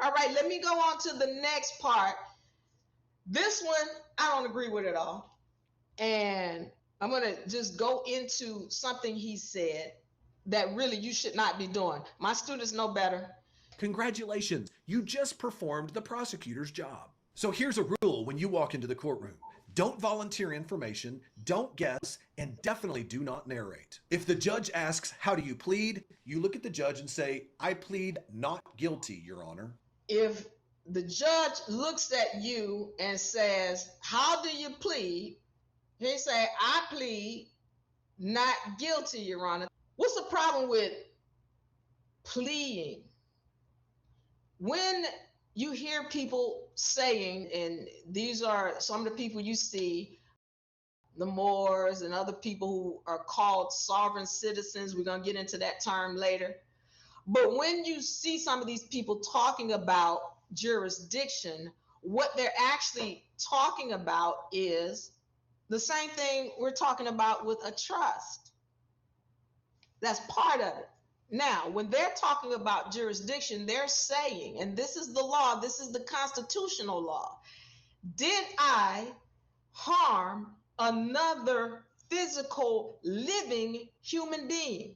All right, let me go on to the next part. This one, I don't agree with at all. And I'm going to just go into something he said that really you should not be doing. My students know better. Congratulations, you just performed the prosecutor's job. So here's a rule when you walk into the courtroom. Don't volunteer information, don't guess, and definitely do not narrate. If the judge asks, how do you plead? You look at the judge and say, I plead not guilty, Your Honor. If the judge looks at you and says, how do you plead? He say, I plead not guilty, Your Honor. What's the problem with pleading? When you hear people saying, and these are some of the people you see, the Moors and other people who are called sovereign citizens, we're going to get into that term later. But when you see some of these people talking about jurisdiction, what they're actually talking about is the same thing we're talking about with a trust. That's part of it. Now, when they're talking about jurisdiction, they're saying, and this is the law, this is the constitutional law, did I harm another physical living human being?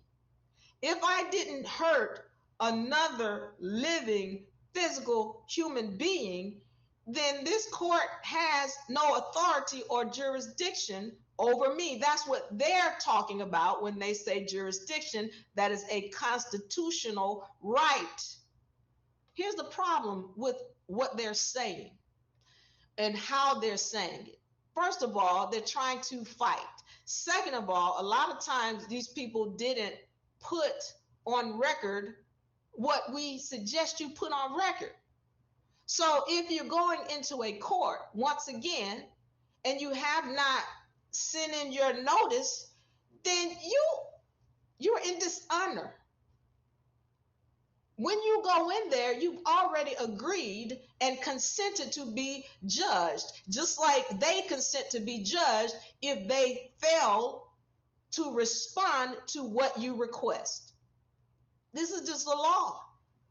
If I didn't hurt another living physical human being, then this court has no authority or jurisdiction over me. That's what they're talking about when they say jurisdiction. That is a constitutional right. Here's the problem with what they're saying and how they're saying it. First of all, they're trying to fight. Second of all, a lot of times these people didn't put on record what we suggest you put on record. So if you're going into a court, once again, and you have not sent in your notice, then you're in dishonor. When you go in there, you've already agreed and consented to be judged, just like they consent to be judged if they fail to respond to what you request. This is just the law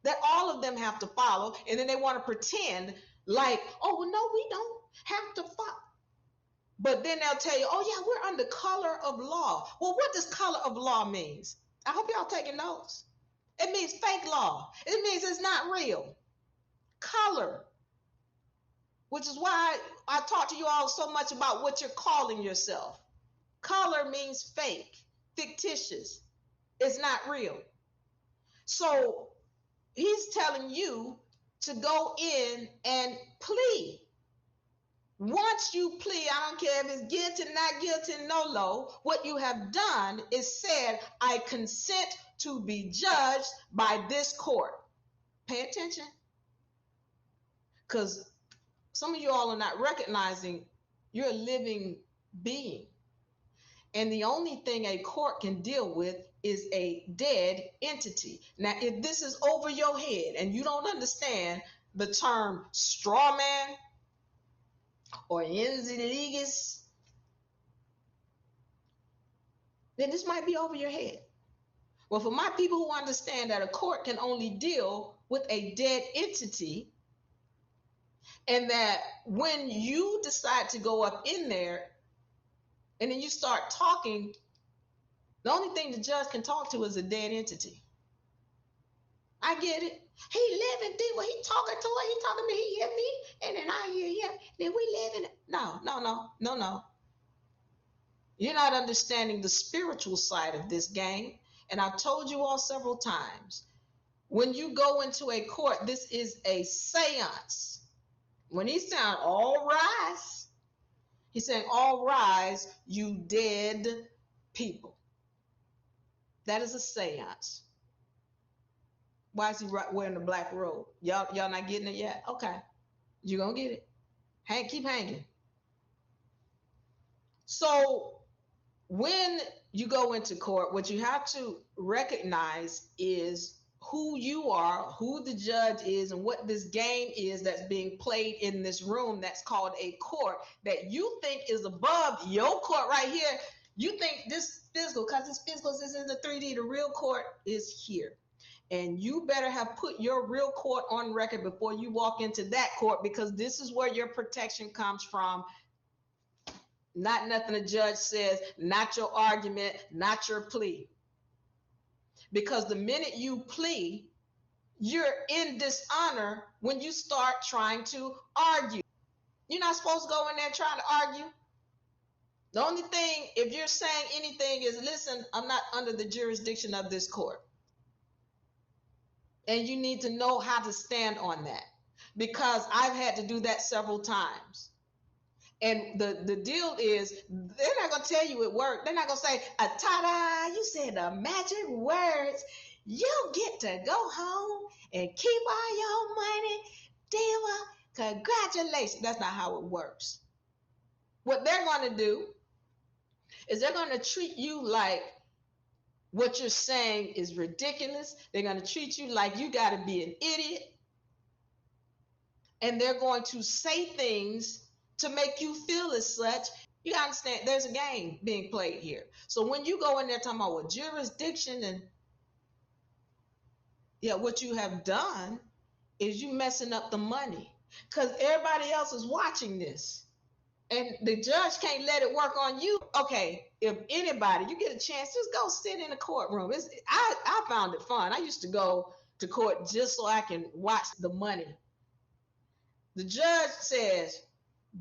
that all of them have to follow, and then they want to pretend like, oh, well, no, we don't have to follow. But then they'll tell you, oh, yeah, we're under color of law. Well, what does color of law means? I hope y'all taking notes. It means fake law. It means it's not real. Color, which is why I talk to you all so much about what you're calling yourself. Color means fake, fictitious. It's not real. So he's telling you to go in and plead. Once you plead, I don't care if it's guilty, not guilty, no. What you have done is said, I consent to be judged by this court. Pay attention. Because some of you all are not recognizing you're a living being. And the only thing a court can deal with is a dead entity. Now, if this is over your head and you don't understand the term straw man or ens legis, then this might be over your head. Well, for my people who understand that a court can only deal with a dead entity, and that when you decide to go up in there and then you start talking, the only thing the judge can talk to is a dead entity. I get it. He living deep. Well, he talking to her. He talking to me. He hear me, and then I hear him. Then we live in it. No. You're not understanding the spiritual side of this game. And I've told you all several times, when you go into a court, this is a seance. When he's saying all rise, he's saying all rise, you dead people. That is a seance. Why is he wearing the black robe? Y'all not getting it yet? Okay. You're going to get it. Keep hanging. So when you go into court, what you have to recognize is who you are, who the judge is, and what this game is that's being played in this room that's called a court that you think is above your court right here. You think this physical, because this physical is in the 3D, the real court is here. And you better have put your real court on record before you walk into that court, because this is where your protection comes from. Not nothing the judge says, not your argument, not your plea. Because the minute you plea, you're in dishonor when you start trying to argue. You're not supposed to go in there trying to argue. The only thing, if you're saying anything, is, listen, I'm not under the jurisdiction of this court. And you need to know how to stand on that, because I've had to do that several times. And the deal is, they're not going to tell you it worked. They're not going to say, ta-da, you said the magic words. You get to go home and keep all your money. Diva, congratulations. That's not how it works. What they're going to do is they're going to treat you like what you're saying is ridiculous. They're going to treat you like you got to be an idiot. And they're going to say things to make you feel as such. You got to understand, there's a game being played here. So when you go in there talking about what jurisdiction, and what you have done is you messing up the money, because everybody else is watching this. And the judge can't let it work on you. Okay, if anybody, you get a chance, just go sit in the courtroom. I found it fun. I used to go to court just so I can watch the money. The judge says,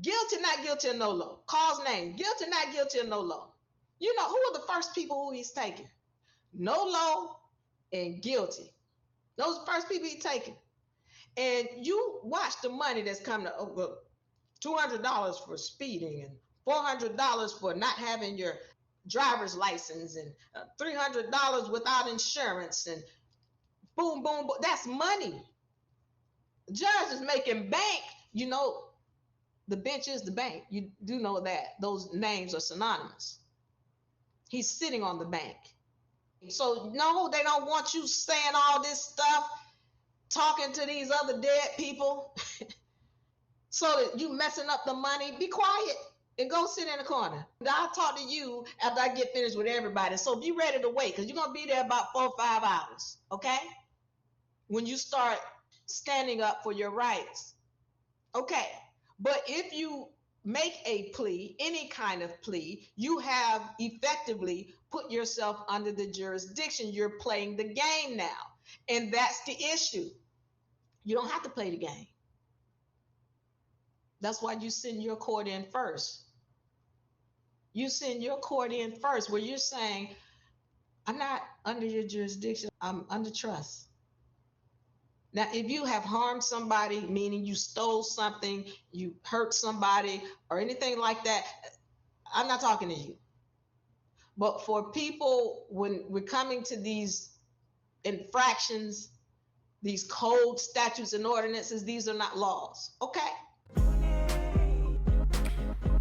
guilty, not guilty, or no law. Calls name, guilty, not guilty, or no law. You know, who are the first people who he's taking? No law and guilty. Those are the first people he's taking. And you watch the money that's coming to, $200 for speeding, and $400 for not having your driver's license, and $300 without insurance, and boom, boom, boom. That's money. The judge is making bank. You know, the bench is the bank. You do know that. Those names are synonymous. He's sitting on the bank. So no, they don't want you saying all this stuff, talking to these other dead people. So that you messing up the money. Be quiet and go sit in the corner. I'll talk to you after I get finished with everybody. So be ready to wait, because you're going to be there about 4 or 5 hours, okay? When you start standing up for your rights. Okay, but if you make a plea, any kind of plea, you have effectively put yourself under the jurisdiction. You're playing the game now. And that's the issue. You don't have to play the game. That's why you send your court in first. You send your court in first, where you're saying, I'm not under your jurisdiction, I'm under trust. Now, if you have harmed somebody, meaning you stole something, you hurt somebody, or anything like that, I'm not talking to you. But for people, when we're coming to these infractions, these code statutes and ordinances, these are not laws, okay?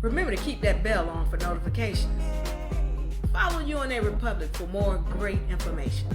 Remember to keep that bell on for notifications. Follow UNA Republic for more great information.